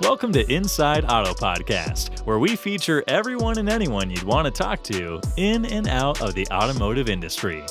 Welcome to Inside Auto Podcast, where we feature everyone and anyone you'd want to talk to in and out of the automotive industry.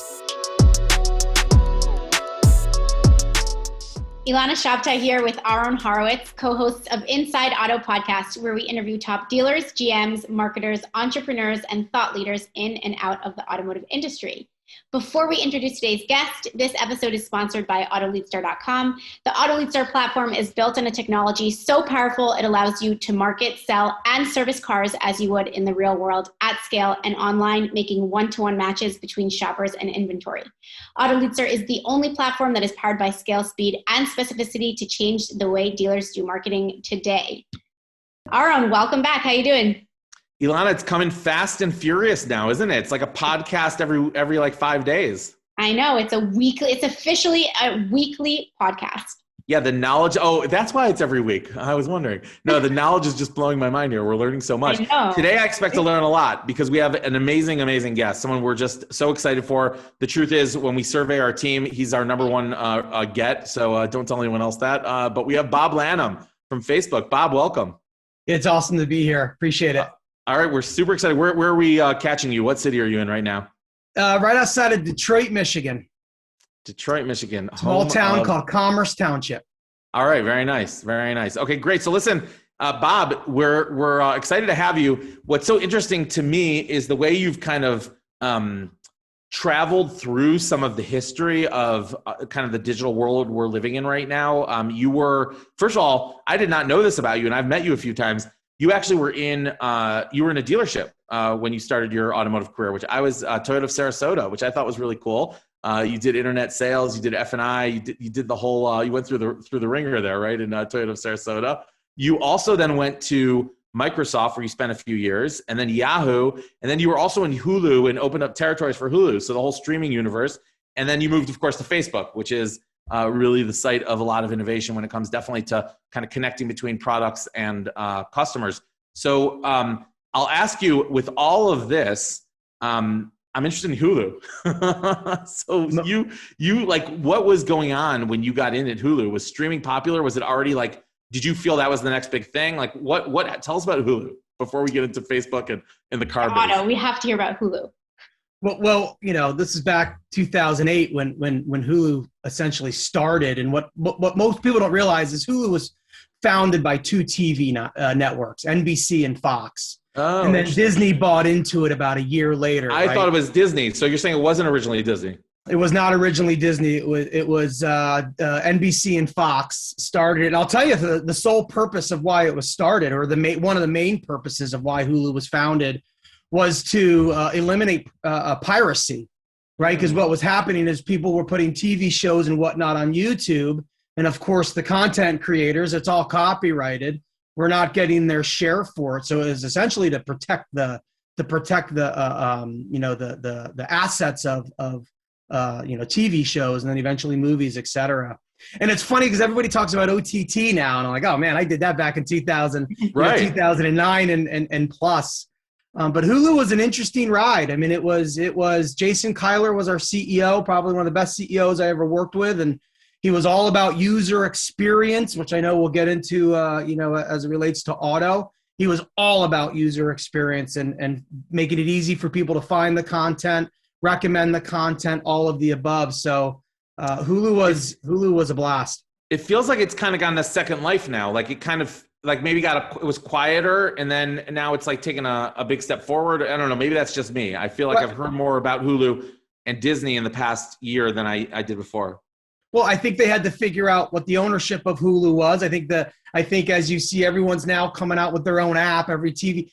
Ilana Shabtai here with Aharon Horwitz, co-hosts of Inside Auto Podcast, where we interview top dealers, GMs, marketers, entrepreneurs, and thought leaders in and out of the automotive industry. Before we introduce today's guest, this episode is sponsored by AutoLeadStar.com. The AutoLeadStar platform is built on a technology so powerful it allows you to market, sell, and service cars as you would in the real world at scale and online, making one-to-one matches between shoppers and inventory. AutoLeadStar is the only platform that is powered by scale, speed, and specificity to change the way dealers do marketing today. Aharon, welcome back. How you doing? Ilana, it's coming fast and furious now, isn't it? It's like a podcast every like 5 days. I know. It's officially a weekly podcast. Yeah, the knowledge. Oh, that's why it's every week. I was wondering. No, the knowledge is just blowing my mind here. We're learning so much. Today, I expect to learn a lot because we have an amazing, amazing guest, someone we're just so excited for. The truth is, when we survey our team, he's our number one get. So don't tell anyone else that. But we have Bob Lanham from Facebook. Bob, welcome. It's awesome to be here. Appreciate it. All right, we're super excited. Where are we catching you? What city are you in right now? Right outside of Detroit, Michigan. Detroit, Michigan. Small town called Commerce Township. All right, very nice, very nice. Okay, great. So listen, Bob, we're excited to have you. What's so interesting to me is the way you've kind of traveled through some of the history of kind of the digital world we're living in right now. You were, first of all, I did not know this about you, and I've met you a few times. You actually were in a dealership when you started your automotive career, which I was Toyota of Sarasota, which I thought was really cool. You did internet sales, you did F&I, you did the whole. You went through the ringer there, right? In Toyota of Sarasota. You also then went to Microsoft, where you spent a few years, and then Yahoo, and then you were also in Hulu and opened up territories for Hulu, so the whole streaming universe. And then you moved, of course, to Facebook, which is really the site of a lot of innovation when it comes definitely to kind of connecting between products and customers. So I'll ask you, with all of this, I'm interested in Hulu. So you like, what was going on when you got in at Hulu? Was streaming popular? Was it already like, did you feel that was the next big thing? Like what, tell us about Hulu before we get into Facebook and the car base. We have to hear about Hulu. Well, you know, this is back 2008 when Hulu essentially started, and what most people don't realize is Hulu was founded by two TV networks, NBC and Fox, and then Disney bought into it about a year later. I thought it was Disney, so you're saying it wasn't originally Disney? It was not originally Disney. It was NBC and Fox started it. And I'll tell you the sole purpose of why it was started, or one of the main purposes of why Hulu was founded, was to eliminate piracy, right? Because what was happening is people were putting TV shows and whatnot on YouTube, and of course the content creators, it's all copyrighted, were not getting their share for it. So it was essentially to protect the assets of TV shows, and then eventually movies, etc. And it's funny because everybody talks about OTT now, and I'm like, oh man, I did that back in 2000, right. 2009 and plus. But Hulu was an interesting ride. I mean, it was Jason Kyler was our CEO, probably one of the best CEOs I ever worked with. And he was all about user experience, which I know we'll get into, as it relates to auto. He was all about user experience and making it easy for people to find the content, recommend the content, all of the above. So Hulu was a blast. It feels like it's kind of gotten a second life now. Like it kind of, like maybe it was quieter, and then now it's like taking a big step forward. I don't know. Maybe that's just me. I feel like I've heard more about Hulu and Disney in the past year than I did before. Well, I think they had to figure out what the ownership of Hulu was. I think as you see, everyone's now coming out with their own app. Every TV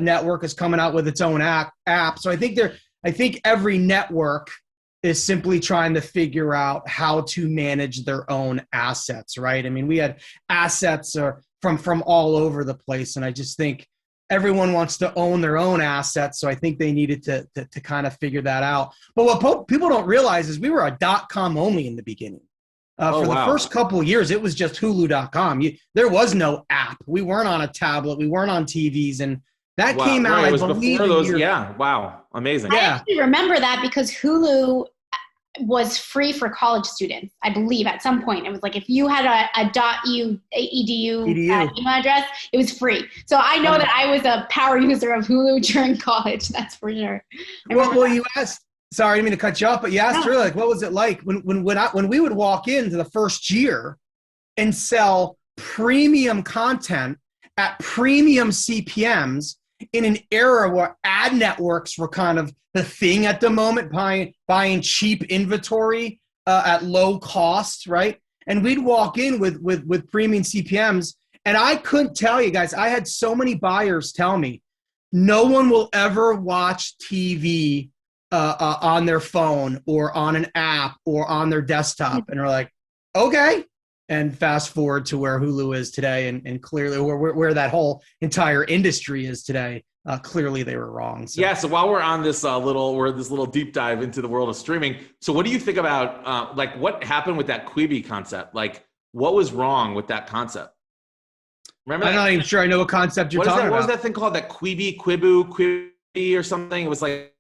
network is coming out with its own app. So I think every network is simply trying to figure out how to manage their own assets, right? I mean, we had assets from all over the place, and I just think everyone wants to own their own assets, so I think they needed to kind of figure that out. But what people don't realize is we were a .com only in the beginning. The first couple of years, it was just Hulu.com. There was no app. We weren't on a tablet. We weren't on TVs, and that came out, I believe, before those. Yeah, wow, amazing. I actually remember that because Hulu was free for college students. I believe at some point it was like if you had a .edu email address, it was free. So I know that I was a power user of Hulu during college. That's for sure. Well, you asked. Sorry, I didn't mean to cut you off, but you asked really like, what was it like when we would walk into the first year and sell premium content at premium CPMs in an era where ad networks were kind of the thing at the moment, buying cheap inventory at low cost, right? And we'd walk in with premium CPMs, and I couldn't tell you guys, I had so many buyers tell me, no one will ever watch TV on their phone or on an app or on their desktop. And we're like, okay. And fast forward to where Hulu is today, and clearly where that whole entire industry is today. Clearly they were wrong. So. Yeah. So while we're on this little deep dive into the world of streaming, so what do you think about like what happened with that Quibi concept? Like what was wrong with that concept? Remember? I'm not even sure I know what concept you're talking about. What was that thing called? That Quibi or something? It was like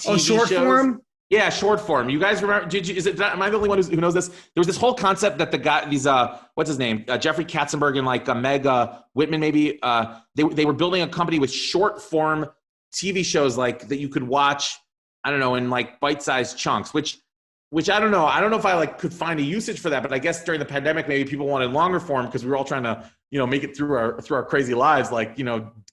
TV short shows. Form. Yeah, short form. You guys remember? Am I the only one who knows this? There was this whole concept that what's his name? Jeffrey Katzenberg and like Meg Whitman, maybe. They were building a company with short form TV shows like that you could watch. I don't know, in like bite-sized chunks. Which I don't know. I don't know if I like could find a usage for that. But I guess during the pandemic, maybe people wanted longer form because we were all trying to make it through our crazy lives. Like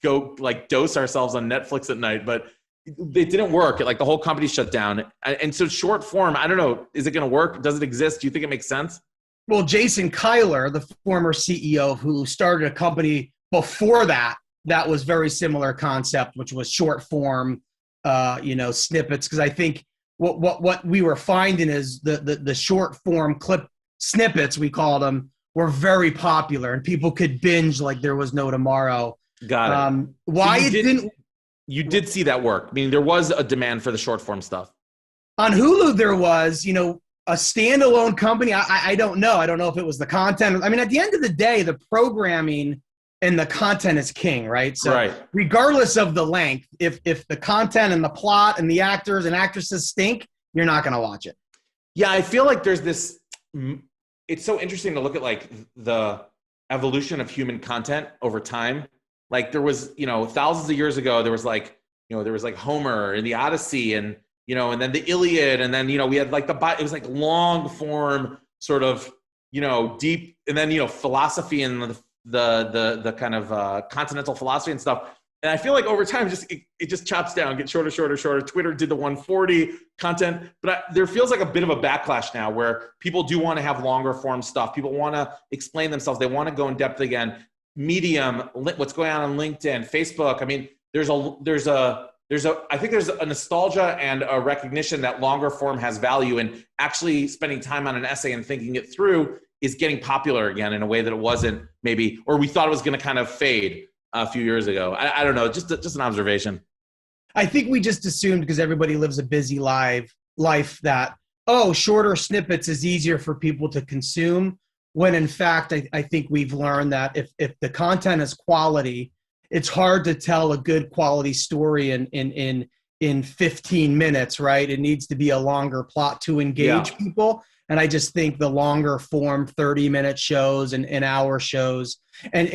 go like dose ourselves on Netflix at night, but. It didn't work. Like the whole company shut down. And so short form, I don't know. Is it going to work? Does it exist? Do you think it makes sense? Well, Jason Kyler, the former CEO who started a company before that was very similar concept, which was short form, snippets. Because I think what we were finding is the short form clip snippets, we called them, were very popular and people could binge like there was no tomorrow. Got it. Why so it didn't... You did see that work. I mean, there was a demand for the short form stuff. On Hulu, there was, a standalone company. I don't know. I don't know if it was the content. I mean, at the end of the day, the programming and the content is king, right? So regardless of the length, if the content and the plot and the actors and actresses stink, you're not going to watch it. Yeah, I feel like there's this – it's so interesting to look at like the evolution of human content over time. Like there was, thousands of years ago, there was like Homer and the Odyssey and then the Iliad. And then, we had like it was like long form sort of, deep, and then, philosophy and the kind of continental philosophy and stuff. And I feel like over time, it just chops down, gets shorter. Twitter did the 140 content, but there feels like a bit of a backlash now where people do want to have longer form stuff. People want to explain themselves. They want to go in depth again. Medium, what's going on LinkedIn, Facebook. I mean, I think there's a nostalgia and a recognition that longer form has value, and actually spending time on an essay and thinking it through is getting popular again in a way that it wasn't maybe, or we thought it was going to kind of fade a few years ago. I don't know, just an observation. I think we just assumed because everybody lives a busy life that, shorter snippets is easier for people to consume. When in fact, I think we've learned that if the content is quality, it's hard to tell a good quality story in 15 minutes, right? It needs to be a longer plot to engage people. And I just think the longer form 30-minute shows and hour shows, and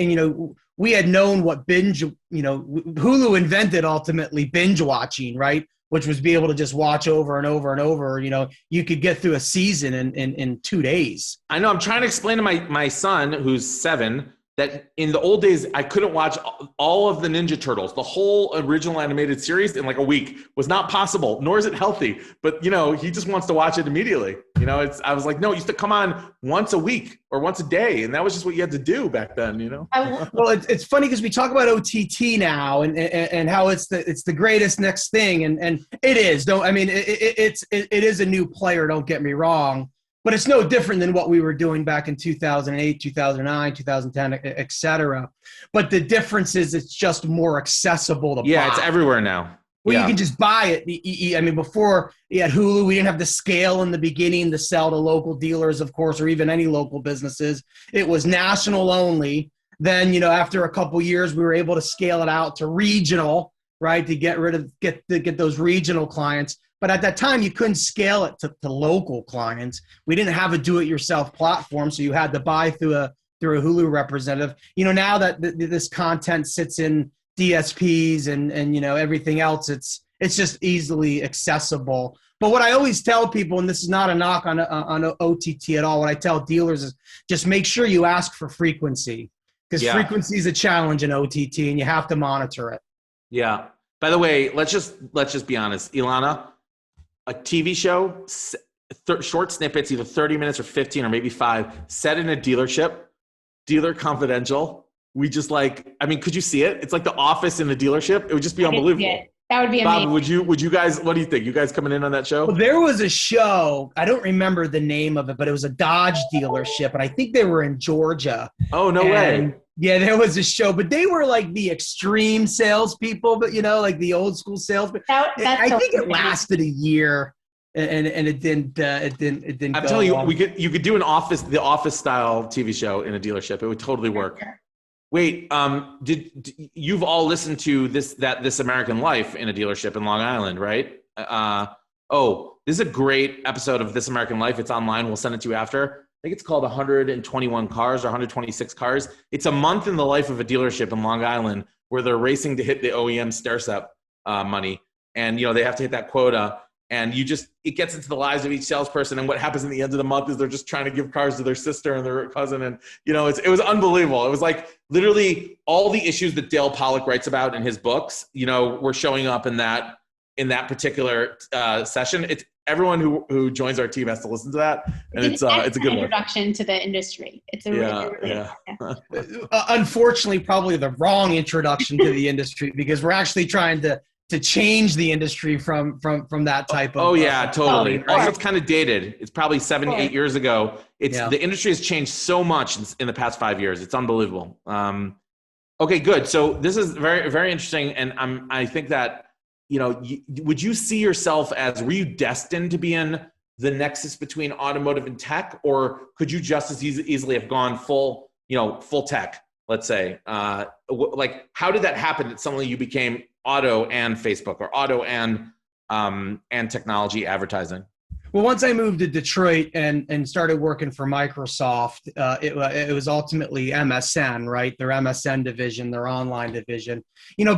we had known what binge, Hulu invented ultimately binge watching, right? Which was be able to just watch over and over and over. You could get through a season in 2 days. I know. I'm trying to explain to my son, who's 7, that in the old days, I couldn't watch all of the Ninja Turtles, the whole original animated series in like a week. Was not possible, nor is it healthy. But, he just wants to watch it immediately. I was like, no, it used to come on once a week or once a day. And that was just what you had to do back then, Well, it's funny because we talk about OTT now and how it's the greatest next thing. And it is. It is a new player, don't get me wrong. But it's no different than what we were doing back in 2008, 2009, 2010, et cetera. But the difference is it's just more accessible to buy. Yeah, it's everywhere now. Well, you can just buy it. I mean, before you had Hulu, we didn't have the scale in the beginning to sell to local dealers, of course, or even any local businesses. It was national only. Then, after a couple years, we were able to scale it out to regional, right, to get those regional clients. But at that time, you couldn't scale it to local clients. We didn't have a do-it-yourself platform, so you had to buy through a Hulu representative. Now that this content sits in DSPs and everything else, it's just easily accessible. But what I always tell people, and this is not a knock on OTT at all, what I tell dealers is just make sure you ask for frequency, because frequency is a challenge in OTT, and you have to monitor it. Yeah. By the way, let's just be honest, Ilana. A TV show, short snippets, either 30 minutes or 15 or maybe 5, set in a dealership, dealer confidential. We just could you see it? It's like The Office in the dealership. It would just be unbelievable. That would be amazing. Bob, would you guys, what do you think? You guys coming in on that show? Well, there was a show, I don't remember the name of it, but it was a Dodge dealership, and I think they were in Georgia. Oh, no way. Yeah, there was a show, but they were like the extreme salespeople, but like the old school salespeople. I think it lasted a year, and it didn't. I'm telling you, you could do the Office style TV show in a dealership. It would totally work. Wait, you've all listened to This American Life in a dealership in Long Island, right? This is a great episode of This American Life. It's online. We'll send it to you after. I think it's called 121 Cars or 126 Cars. It's a month in the life of a dealership in Long Island where they're racing to hit the OEM stair-step money. And, they have to hit that quota. And it gets into the lives of each salesperson. And what happens in the end of the month is they're just trying to give cars to their sister and their cousin. And, it was unbelievable. It was like literally all the issues that Dale Pollock writes about in his books, were showing up in that particular session. It's everyone who joins our team has to listen to that. And it's a good introduction to the industry. It's a really unfortunately, probably the wrong introduction to the industry, because we're actually trying to change the industry from that type of. Oh yeah, totally. Also, it's kind of dated. It's probably 7-8 years ago. The industry has changed so much in the past 5 years. It's unbelievable. Okay, good. So this is very, very interesting, and I think that would you see yourself were you destined to be in the nexus between automotive and tech, or could you just as easily have gone full tech? Let's say, how did that happen? That suddenly you became auto and Facebook, or auto and technology advertising? Well, once I moved to Detroit and started working for Microsoft, it was ultimately MSN, right? Their MSN division, their online division.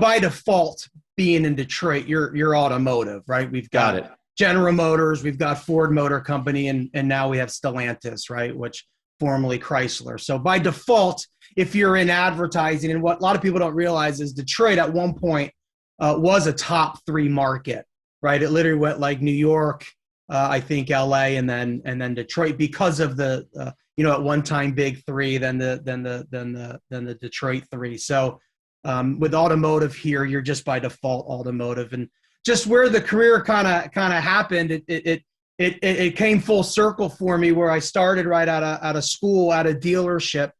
By default, being in Detroit, you're automotive, right? We've got General Motors, we've got Ford Motor Company, and now we have Stellantis, right? Which formerly Chrysler. So by default, if you're in advertising, and what a lot of people don't realize is Detroit at one point was a top 3 market, right? It literally went like New York, I think LA, and then Detroit, because of the at one time Big 3, then the Detroit 3. So with automotive here, you're just by default automotive, and just where the career kind of happened, it came full circle for me, where I started right out of school at a dealership,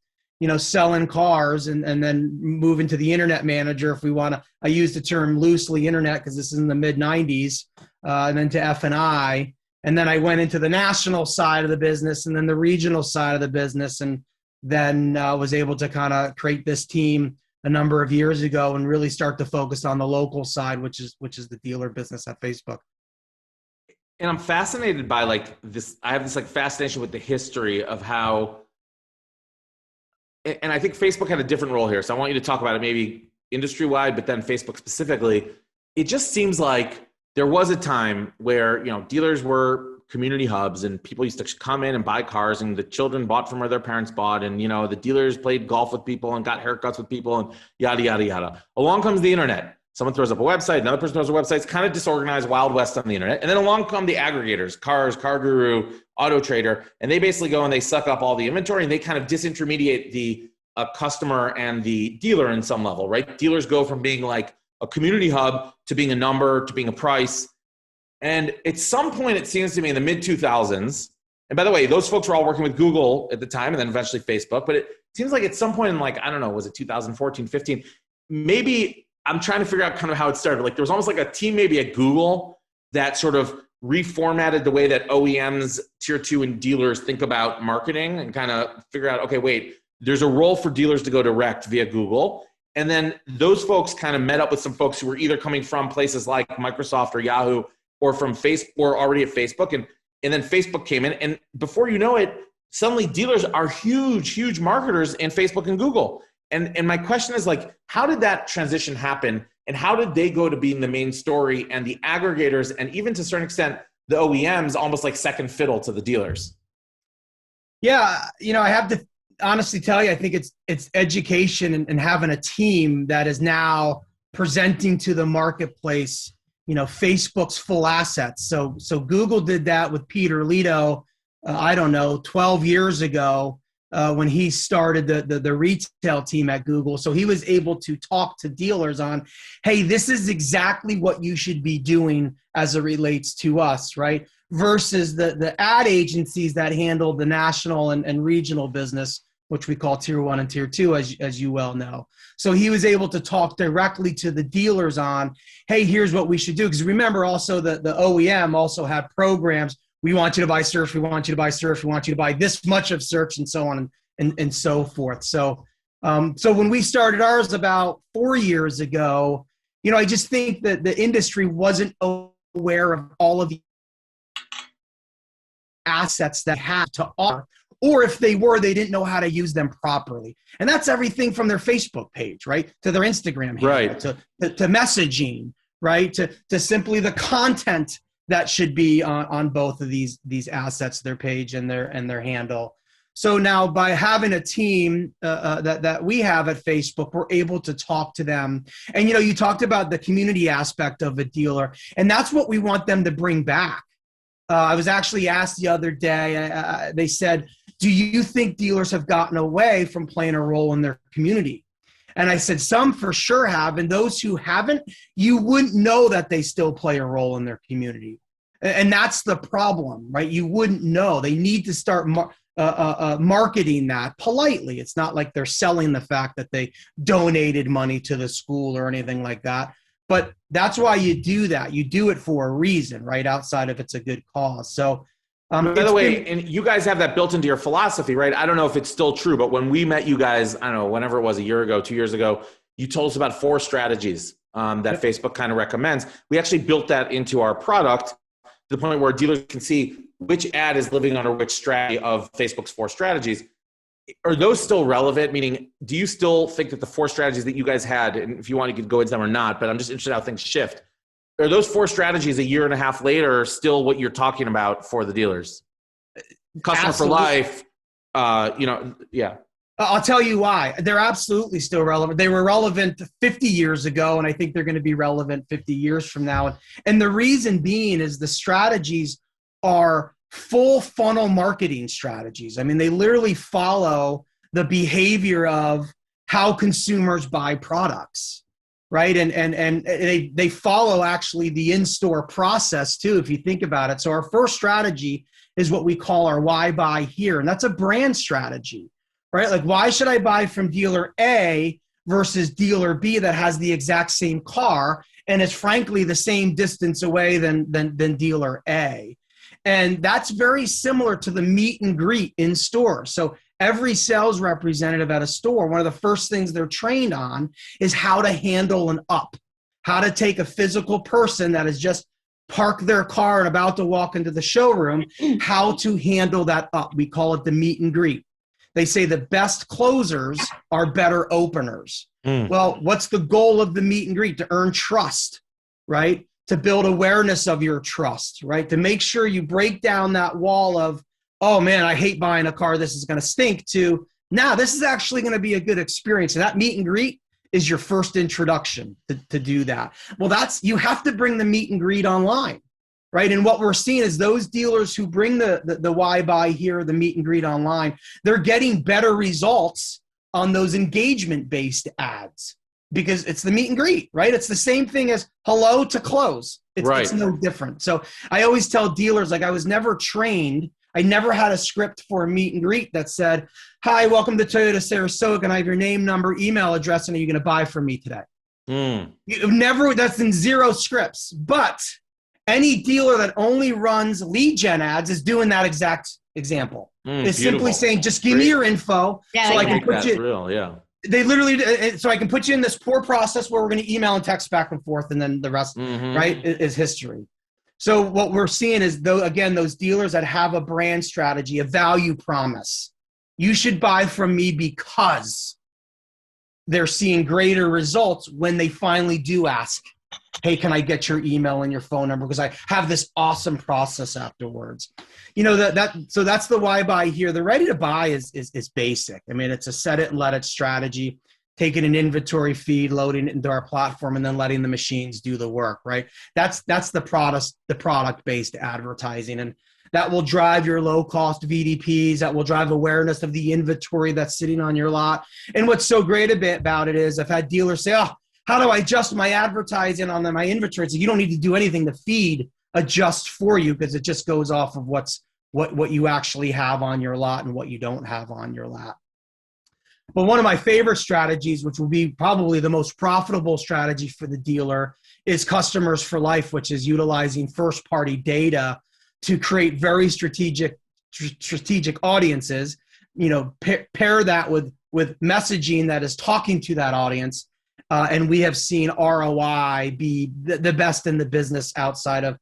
selling cars, and then moving to the internet manager, if we want to. I use the term loosely internet because this is in the mid 90s, and then to F&I. And then I went into the national side of the business, and then the regional side of the business, and then was able to kind of create this team a number of years ago and really start to focus on the local side, which is the dealer business at Facebook. And I'm fascinated by this. I have this fascination with the history of how, and I think Facebook had a different role here. So I want you to talk about it maybe industry-wide, but then Facebook specifically. It just seems like there was a time where, dealers were community hubs, and people used to come in and buy cars, and the children bought from where their parents bought. And, the dealers played golf with people and got haircuts with people and yada, yada, yada. Along comes the internet. Someone throws up a website, another person throws a website. It's kind of disorganized Wild West on the internet. And then along come the aggregators, Cars, Car Guru, Auto Trader, and they basically go and they suck up all the inventory, and they kind of disintermediate the customer and the dealer in some level, right? Dealers go from being like a community hub to being a number, to being a price. And at some point, it seems to me in the mid 2000s, and by the way, those folks were all working with Google at the time, and then eventually Facebook, but it seems like at some point in I don't know, was it 2014, 15? Maybe I'm trying to figure out kind of how it started. There was almost like a team maybe at Google that sort of reformatted the way that OEMs, tier 2 and dealers think about marketing, and kind of figure out, okay, wait, there's a role for dealers to go direct via Google. And then those folks kind of met up with some folks who were either coming from places like Microsoft or Yahoo or from Facebook, or already at Facebook. And then Facebook came in, and before you know it, suddenly dealers are huge marketers in Facebook and Google. And my question is like, how did that transition happen? And how did they go to being the main story, and the aggregators, and even to a certain extent, the OEMs almost like second fiddle to the dealers? Yeah, I have to honestly tell you, I think it's education and having a team that is now presenting to the marketplace, Facebook's full assets. So Google did that with Peter Lito, 12 years ago, when he started the retail team at Google. So he was able to talk to dealers on, hey, this is exactly what you should be doing as it relates to us, right? Versus the ad agencies that handle the national and regional business, which we call tier 1 and tier 2, as you well know. So he was able to talk directly to the dealers on, hey, here's what we should do. Because remember also the OEM also had programs. We want you to buy search. We want you to buy search. We want you to buy this much of search, and so on and so forth. So when we started ours about 4 years ago, I just think that the industry wasn't aware of all of the assets that had to offer, or if they were, they didn't know how to use them properly. And that's everything from their Facebook page, right, to their Instagram handle, right, to messaging, right, to simply the content that should be on both of these assets, their page and their handle. So now by having a team that we have at Facebook, we're able to talk to them. And, you talked about the community aspect of a dealer, and that's what we want them to bring back. I was actually asked the other day, they said, do you think dealers have gotten away from playing a role in their community? And I said, some for sure have. And those who haven't, you wouldn't know that they still play a role in their community. And that's the problem, right? You wouldn't know. They need to start marketing that politely. It's not like they're selling the fact that they donated money to the school or anything like that. But that's why you do that. You do it for a reason, right? Outside of it's a good cause. So, by the way, and you guys have that built into your philosophy, right? I don't know if it's still true, but when we met you guys, I don't know, whenever it was, a year ago, 2 years ago, you told us about 4 strategies that Facebook kind of recommends. We actually built that into our product to the point where dealers can see which ad is living under which strategy of Facebook's 4 strategies. Are those still relevant? Meaning, do you still think that the 4 strategies that you guys had, and if you want, you could go into them or not, but I'm just interested how things shift. Are those 4 strategies a year and a half later still what you're talking about for the dealers? Customer Absolutely. for life, yeah. I'll tell you why. They're absolutely still relevant. They were relevant 50 years ago, and I think they're going to be relevant 50 years from now. And the reason being is the strategies are full funnel marketing strategies. I mean, they literally follow the behavior of how consumers buy products, right? And they follow actually the in-store process too, if you think about it. So our first strategy is what we call our why buy here. And that's a brand strategy, right? Like, why should I buy from dealer A versus dealer B that has the exact same car and is frankly the same distance away than dealer A? And that's very similar to the meet and greet in store. So every sales representative at a store, one of the first things they're trained on is how to handle an up, how to take a physical person that has just parked their car and about to walk into the showroom, how to handle that up. We call it the meet and greet. They say the best closers are better openers. Well, what's the goal of the meet and greet? To earn trust, right? To build awareness of your trust, right? To make sure you break down that wall of, oh man, I hate buying a car, this is going to stink, to, now this is actually going to be a good experience. And that meet and greet is your first introduction to do that. Well, you have to bring the meet and greet online, right? And what we're seeing is those dealers who bring the why buy here, the meet and greet online, they're getting better results on those engagement-based ads. Because it's the meet and greet, right? It's the same thing as hello to close. It's no different. So I always tell dealers, like, I was never trained. I never had a script for a meet and greet that said, hi, welcome to Toyota Sarasota. Can I have your name, number, email address, and are you going to buy from me today? You've never, that's in 0 scripts. But any dealer that only runs lead gen ads is doing that exact example. It's simply saying, just give me your info so I can put you. Real, yeah. They literally, so I can put you in this poor process where we're going to email and text back and forth, and then the rest, right, is history. So what we're seeing is, though, again, those dealers that have a brand strategy, a value promise. You should buy from me because they're seeing greater results when they finally do ask, hey, can I get your email and your phone number? Because I have this awesome process afterwards. So that's the why buy here. The ready to buy is basic. I mean, it's a set it and let it strategy, taking an inventory feed, loading it into our platform, and then letting the machines do the work, right? That's the product-based advertising. And that will drive your low-cost VDPs. That will drive awareness of the inventory that's sitting on your lot. And what's so great about it is I've had dealers say, oh, how do I adjust my advertising on my inventory? So you don't need to do anything to feed adjust for you, because it just goes off of what you actually have on your lot and what you don't have on your lot. But one of my favorite strategies, which will be probably the most profitable strategy for the dealer, is customers for life, which is utilizing first-party data to create very strategic audiences. Pair that with messaging that is talking to that audience, and we have seen ROI be the best in the business outside of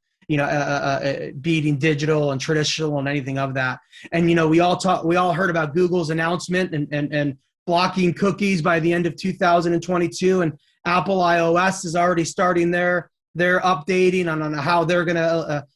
beating digital and traditional and anything of that. And we all heard about Google's announcement and blocking cookies by the end of 2022, and Apple iOS is already starting their updating on how they're going to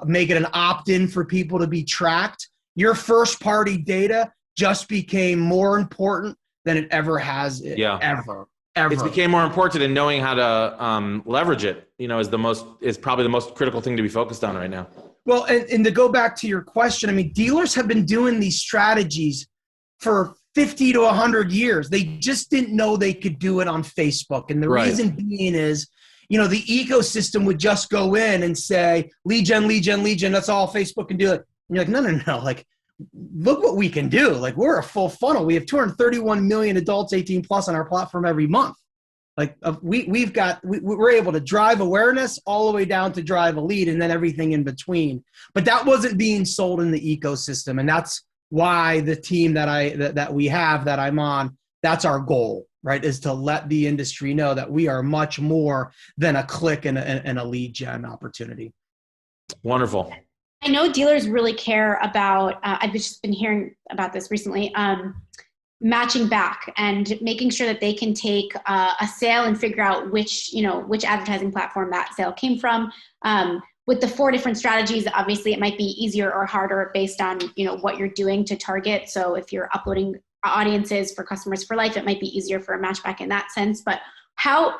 make it an opt-in for people to be tracked. Your first-party data just became more important than it ever has. Ever. It became more important, and knowing how to leverage it, is probably the most critical thing to be focused on right now. Well, and to go back to your question, I mean, dealers have been doing these strategies for 50 to 100 years. They just didn't know they could do it on Facebook. And the reason being is, the ecosystem would just go in and say, lead gen, that's all Facebook can do. And you're like, no. Like, look what we can do. Like, we're a full funnel. We have 231 million adults 18 plus on our platform every month. Like, we're able to drive awareness all the way down to drive a lead, and then everything in between. But that wasn't being sold in the ecosystem. And that's why the team that I'm on, that's our goal, right? Is to let the industry know that we are much more than a click and a lead gen opportunity. Wonderful. I know dealers really care about, I've just been hearing about this recently, matching back and making sure that they can take a sale and figure out which advertising platform that sale came from. With the 4 different strategies, obviously it might be easier or harder based on, what you're doing to target. So if you're uploading audiences for customers for life, it might be easier for a matchback in that sense. But how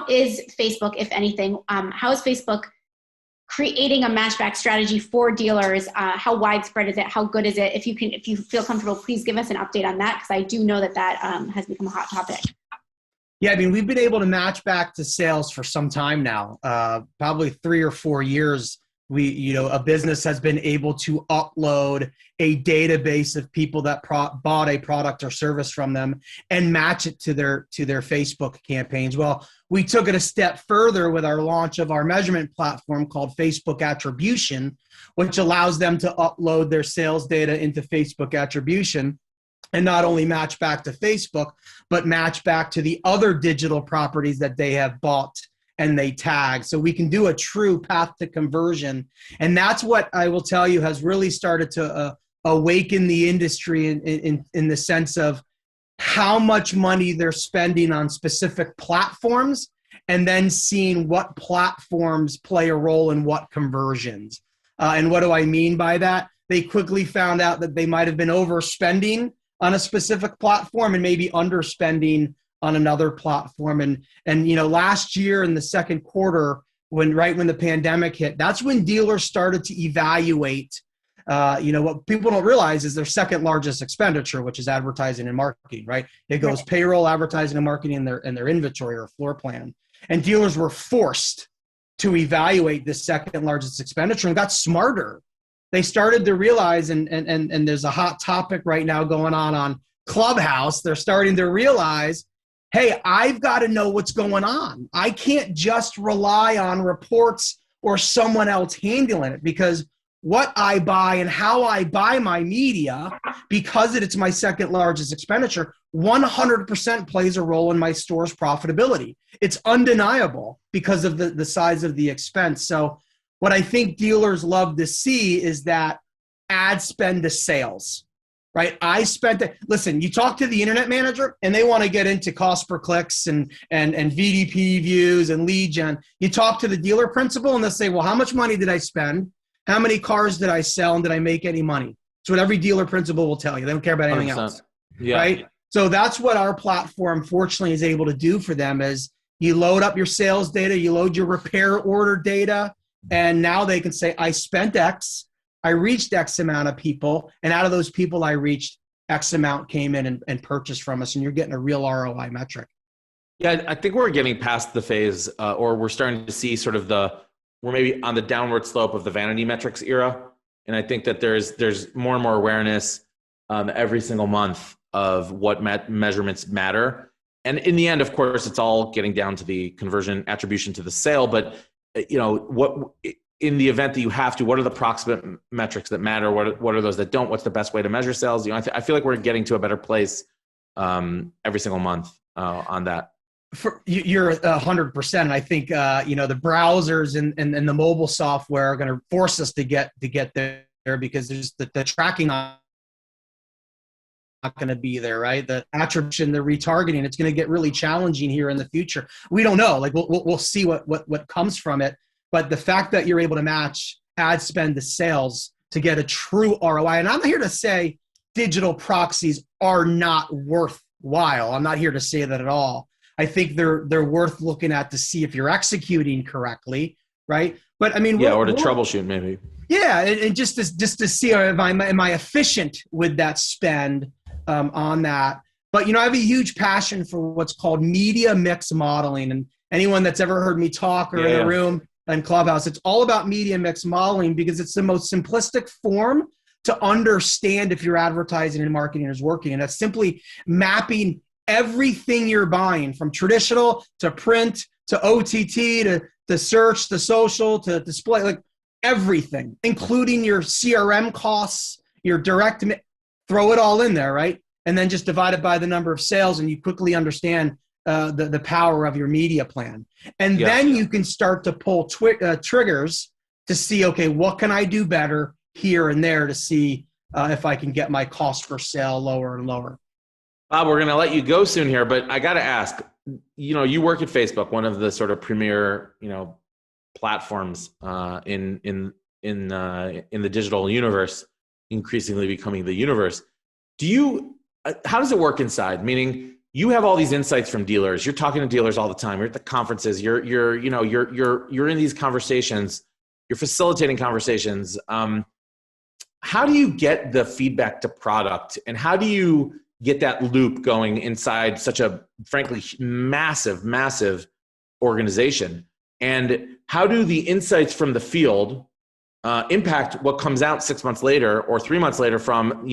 is Facebook, if anything, how is Facebook creating a matchback strategy for dealers? How widespread is it? How good is it? If you feel comfortable, please give us an update on that, because I do know that has become a hot topic. Yeah, I mean, we've been able to match back to sales for some time now, probably 3 or 4 years. A business has been able to upload a database of people that bought a product or service from them and match it to their Facebook campaigns. Well, we took it a step further with our launch of our measurement platform called Facebook Attribution, which allows them to upload their sales data into Facebook Attribution and not only match back to Facebook, but match back to the other digital properties that they have bought and they tag. So we can do a true path to conversion. And that's what I will tell you has really started to awaken the industry in the sense of how much money they're spending on specific platforms, and then seeing what platforms play a role in what conversions. And what do I mean by that? They quickly found out that they might have been overspending on a specific platform and maybe underspending on another platform. And last year in the second quarter, when the pandemic hit, that's when dealers started to evaluate what people don't realize is their second largest expenditure, which is advertising and marketing, right? It goes payroll, advertising, and marketing in their inventory or floor plan. And dealers were forced to evaluate this second largest expenditure and got smarter. They started to realize, and there's a hot topic right now going on Clubhouse. They're starting to realize, hey, I've got to know what's going on. I can't just rely on reports or someone else handling it, because what I buy and how I buy my media, because it's my second largest expenditure, 100% plays a role in my store's profitability. It's undeniable because of the size of the expense. So what I think dealers love to see is that ad spend to sales, right? Listen, you talk to the internet manager and they want to get into cost per clicks and VDP views and lead gen. You talk to the dealer principal and they'll say, well, how much money did I spend? How many cars did I sell? And did I make any money? It's what every dealer principal will tell you. They don't care about anything 100%. else, Yeah. right? So that's what our platform, fortunately, is able to do for them is you load up your sales data, you load your repair order data, and now they can say, I spent X, I reached X amount of people, and out of those people I reached, X amount came in and purchased from us, and you're getting a real ROI metric. Yeah, I think we're getting past the phase, or we're starting to see sort of we're maybe on the downward slope of the vanity metrics era. And I think that there's more and more awareness every single month of what measurements matter. And in the end, of course, it's all getting down to the conversion attribution to the sale. But what in the event that you have to, what are the proximate metrics that matter? What are those that don't? What's the best way to measure sales? I feel like we're getting to a better place every single month on that. You're 100%. And I think the browsers and the mobile software are going to force us to get there because there's the tracking not going to be there, right? The attribution, the retargeting, it's going to get really challenging here in the future. We don't know. Like we'll see what comes from it. But the fact that you're able to match ad spend to sales to get a true ROI, and I'm here to say digital proxies are not worthwhile. I'm not here to say that at all. I think they're worth looking at to see if you're executing correctly, right? But I mean, or to troubleshoot maybe. Yeah, and just to see am I efficient with that spend on that. But I have a huge passion for what's called media mix modeling, and anyone that's ever heard me talk or in a room in Clubhouse, it's all about media mix modeling because it's the most simplistic form to understand if your advertising and marketing is working, and that's simply mapping everything you're buying from traditional to print to OTT to search to social to display, like everything, including your CRM costs, your direct, throw it all in there, right? And then just divide it by the number of sales and you quickly understand the power of your media plan. And then you can start to pull triggers to see, okay, what can I do better here and there to see if I can get my cost per sale lower and lower. Bob, we're going to let you go soon here, but I got to ask, you work at Facebook, one of the sort of premier, platforms in the digital universe, increasingly becoming the universe. How does it work inside? Meaning you have all these insights from dealers. You're talking to dealers all the time. You're at the conferences. You're in these conversations. You're facilitating conversations. How do you get the feedback to product, and how do you get that loop going inside such a, frankly, massive organization? And how do the insights from the field impact what comes out 6 months later or 3 months later from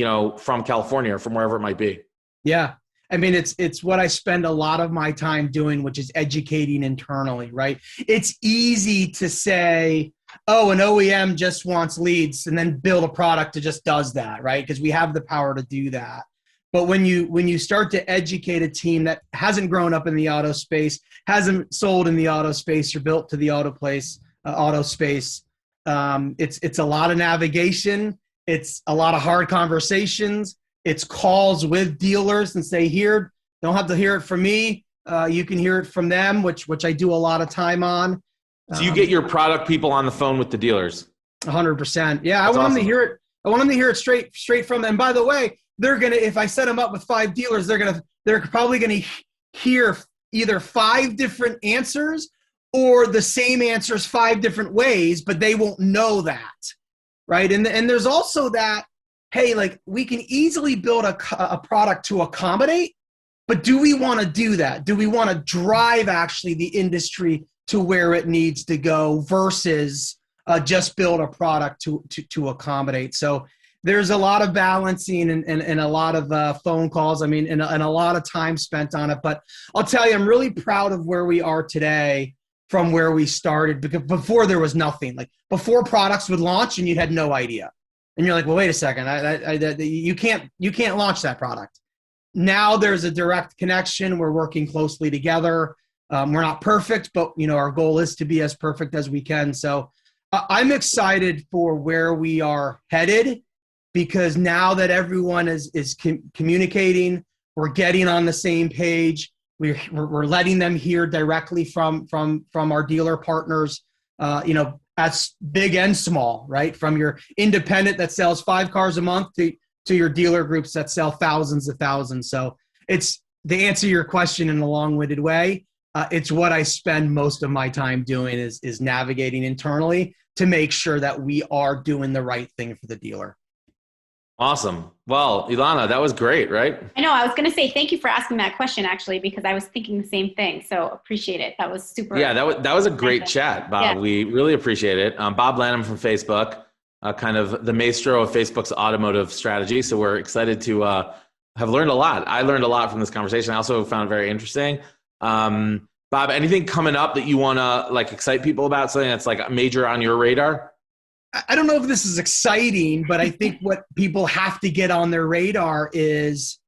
California or from wherever it might be? Yeah. I mean, it's what I spend a lot of my time doing, which is educating internally, right? It's easy to say, oh, an OEM just wants leads and then build a product that just does that, right? Because we have the power to do that. But when you start to educate a team that hasn't grown up in the auto space, hasn't sold in the auto space or built to the auto space, it's a lot of navigation. It's a lot of hard conversations. It's calls with dealers and say, here, don't have to hear it from me. You can hear it from them, which I do a lot of time on. So you get your product people on the phone with the dealers. 100%. Yeah, I want them to hear it. I want them to hear it straight from them. And by the way, they're gonna, if I set them up with 5 dealers, they're probably gonna hear either 5 different answers or the same answers 5 different ways, but they won't know that, right? And there's also that, hey, like we can easily build a product to accommodate, but do we want to do that? Do we want to drive actually the industry to where it needs to go versus just build a product to accommodate? So there's a lot of balancing and a lot of phone calls. I mean, and a lot of time spent on it. But I'll tell you, I'm really proud of where we are today from where we started, because before there was nothing. Like before products would launch and you had no idea. And you're like, well, wait a second, you can't launch that product. Now there's a direct connection. We're working closely together. We're not perfect, but our goal is to be as perfect as we can. So I'm excited for where we are headed, because now that everyone is communicating, we're getting on the same page. We're letting them hear directly from our dealer partners, as big and small, right? From your independent that sells 5 cars a month to your dealer groups that sell thousands of thousands. So it's, to answer your question in a long-winded way, it's what I spend most of my time doing is navigating internally to make sure that we are doing the right thing for the dealer. Awesome. Well, Ilana, that was great, right? I know. I was going to say thank you for asking that question, actually, because I was thinking the same thing. So appreciate it. That was super. Yeah, that was a great chat, Bob. Yeah. We really appreciate it. Bob Lanham from Facebook, kind of the maestro of Facebook's automotive strategy. So we're excited to have learned a lot. I learned a lot from this conversation. I also found it very interesting. Bob, anything coming up that you want to excite people about? Something that's major on your radar? I don't know if this is exciting, but I think what people have to get on their radar is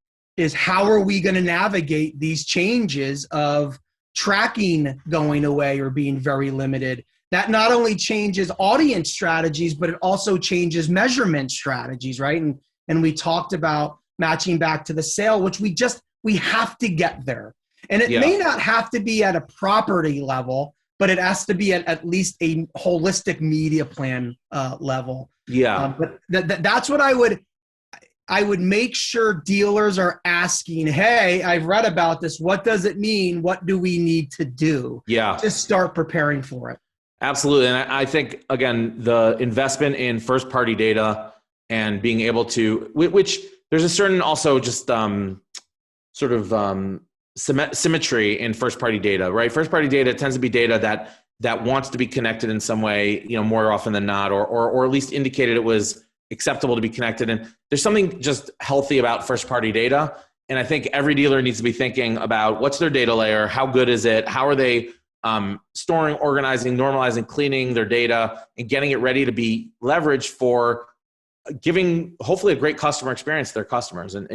how are we going to navigate these changes of tracking going away or being very limited? That not only changes audience strategies, but it also changes measurement strategies, right? And we talked about matching back to the sale, which we have to get there. And it may not have to be at a property level, but it has to be at least a holistic media plan level. Yeah. But that's what I would make sure dealers are asking, hey, I've read about this. What does it mean? What do we need to do to start preparing for it? Absolutely. And I think, again, the investment in first party data and being able to, which there's a certain also just symmetry in first party data, right? First party data tends to be data that wants to be connected in some way, more often than not, or at least indicated it was acceptable to be connected. And there's something just healthy about first party data. And I think every dealer needs to be thinking about what's their data layer, how good is it, how are they storing, organizing, normalizing, cleaning their data, and getting it ready to be leveraged for giving hopefully a great customer experience to their customers. And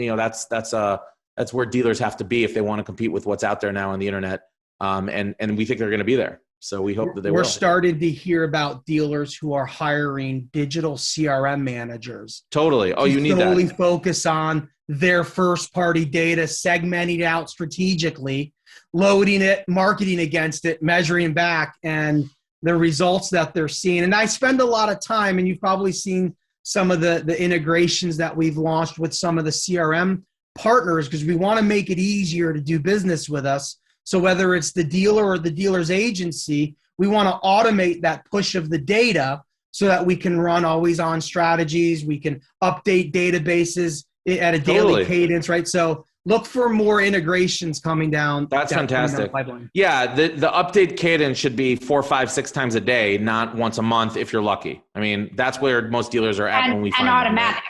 that's where dealers have to be if they want to compete with what's out there now on the internet. And we think they're going to be there. So we hope that they will. We're starting to hear about dealers who are hiring digital CRM managers. Totally. Oh, you need that. Solely focus on their first party data, segmenting it out strategically, loading it, marketing against it, measuring back, and the results that they're seeing. And I spend a lot of time, and you've probably seen some of the integrations that we've launched with some of the CRM partners, because we want to make it easier to do business with us. So whether it's the dealer or the dealer's agency, we want to automate that push of the data so that we can run always on strategies. We can update databases at a daily cadence, right? So look for more integrations coming down. That's fantastic. Yeah, the update cadence should be 4, 5, 6 times a day, not once a month if you're lucky. I mean, that's where most dealers are at when we find automatic.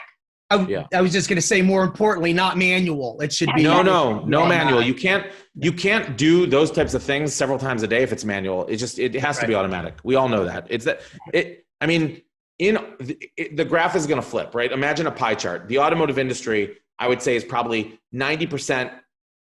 I was just going to say, more importantly, not manual. It should be no manual. You can't do those types of things several times a day if it's manual. It has to be automatic. We all know that. The graph is going to flip, right? Imagine a pie chart. The automotive industry, I would say, is probably 90%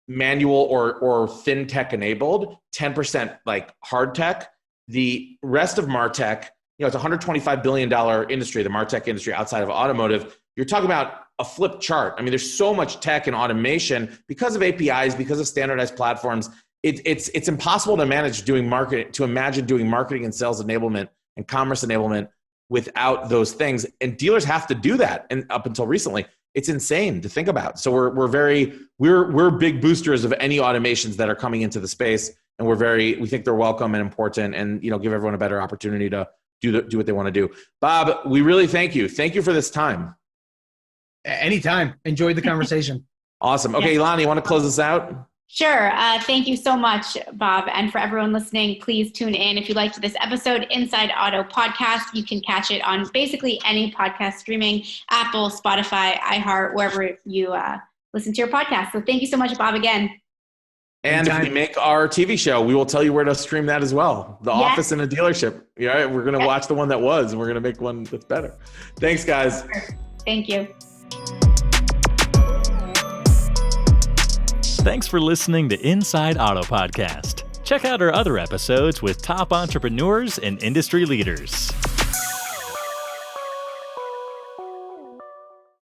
manual or thin tech enabled, 10% like hard tech. The rest of MarTech, it's a $125 billion industry, the MarTech industry outside of automotive. You're talking about a flip chart. I mean, there's so much tech and automation because of APIs, because of standardized platforms. It's impossible to imagine doing marketing and sales enablement and commerce enablement without those things. And dealers have to do that. And up until recently, it's insane to think about. So we're big boosters of any automations that are coming into the space, and we think they're welcome and important, and give everyone a better opportunity to do what they want to do. Bob, we really thank you. Thank you for this time. Anytime. Enjoyed the conversation. Awesome. Okay, Ilana, you want to close this out? Sure. Thank you so much, Bob. And for everyone listening, please tune in. If you liked this episode, Inside Auto Podcast, you can catch it on basically any podcast streaming, Apple, Spotify, iHeart, wherever you listen to your podcast. So thank you so much, Bob, again. And if we make our TV show, we will tell you where to stream that as well. The Office in a Dealership. Yeah, we're going to watch the one that was, and we're going to make one that's better. Thanks, guys. Thank you. Thanks for listening to Inside Auto Podcast. Check out our other episodes with top entrepreneurs and industry leaders.